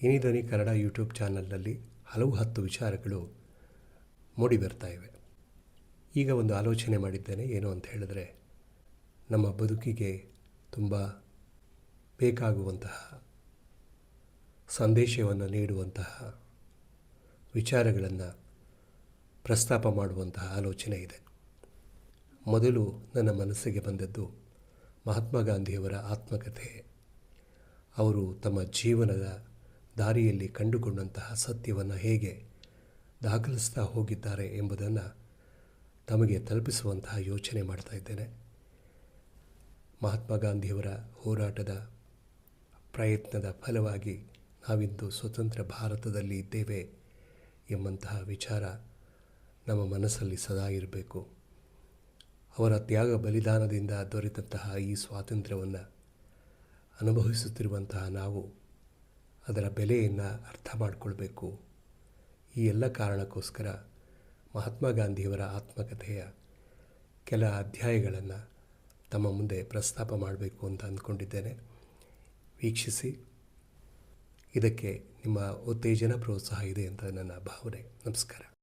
ಇನಿಧನಿ Kannada YouTube ಚಾನಲ್ನಲ್ಲಿ ಹಲವು 10 ವಿಚಾರಗಳು ಮೂಡಿ ಬರ್ತಾ ಇವೆ. ಈಗ ಒಂದು ಆಲೋಚನೆ ಮಾಡಿದ್ದೇನೆ. ಏನು ಅಂತ ಹೇಳಿದ್ರೆ, ನಮ್ಮ ಬದುಕಿಗೆ ತುಂಬ ಬೇಕಾಗುವಂತಹ ಸಂದೇಶವನ್ನು ನೀಡುವಂತಹ ವಿಚಾರಗಳನ್ನು ಪ್ರಸ್ತಾಪ ಮಾಡುವಂತಹ ಆಲೋಚನೆ ಇದೆ. ಮೊದಲು ನನ್ನ ಮನಸ್ಸಿಗೆ ಬಂದದ್ದು ಮಹಾತ್ಮ ಗಾಂಧಿಯವರ ಆತ್ಮಕಥೆ. ಅವರು ತಮ್ಮ ಜೀವನದ ದಾರಿಯಲ್ಲಿ ಕಂಡುಕೊಂಡಂತಹ ಸತ್ಯವನ್ನು ಹೇಗೆ ದಾಖಲಿಸ್ತಾ ಹೋಗಿದ್ದಾರೆ ಎಂಬುದನ್ನು ತಮಗೆ ತಲುಪಿಸುವಂತಹ ಯೋಚನೆ ಮಾಡ್ತಾ ಇದ್ದೇನೆ. ಮಹಾತ್ಮ ಗಾಂಧಿಯವರ ಹೋರಾಟದ ಪ್ರಯತ್ನದ ಫಲವಾಗಿ ನಾವಿಂದು ಸ್ವತಂತ್ರ ಭಾರತದಲ್ಲಿ ಇದ್ದೇವೆ ಎಂಬಂತಹ ವಿಚಾರ ನಮ್ಮ ಮನಸ್ಸಲ್ಲಿ ಸದಾ ಇರಬೇಕು. ಅವರ ತ್ಯಾಗ ಬಲಿದಾನದಿಂದ ದೊರೆತಂತಹ ಈ ಸ್ವಾತಂತ್ರ್ಯವನ್ನು ಅನುಭವಿಸುತ್ತಿರುವಂತಹ ನಾವು ಅದರ ಬೆಲೆಯನ್ನು ಅರ್ಥ ಮಾಡಿಕೊಳ್ಬೇಕು. ಈ ಎಲ್ಲ ಕಾರಣಕ್ಕೋಸ್ಕರ ಮಹಾತ್ಮ ಗಾಂಧಿಯವರ ಆತ್ಮಕಥೆಯ ಕೆಲ ಅಧ್ಯಾಯಗಳನ್ನು ತಮ್ಮ ಮುಂದೆ ಪ್ರಸ್ತಾಪ ಮಾಡಬೇಕು ಅಂತ ಅಂದ್ಕೊಂಡಿದ್ದೇನೆ. ವೀಕ್ಷಿಸಿ. ಇದಕ್ಕೆ ನಿಮ್ಮ ಉತ್ತೇಜನ ಪ್ರೋತ್ಸಾಹ ಇದೆ ಅಂತ ನನ್ನ ಭಾವನೆ. ನಮಸ್ಕಾರ.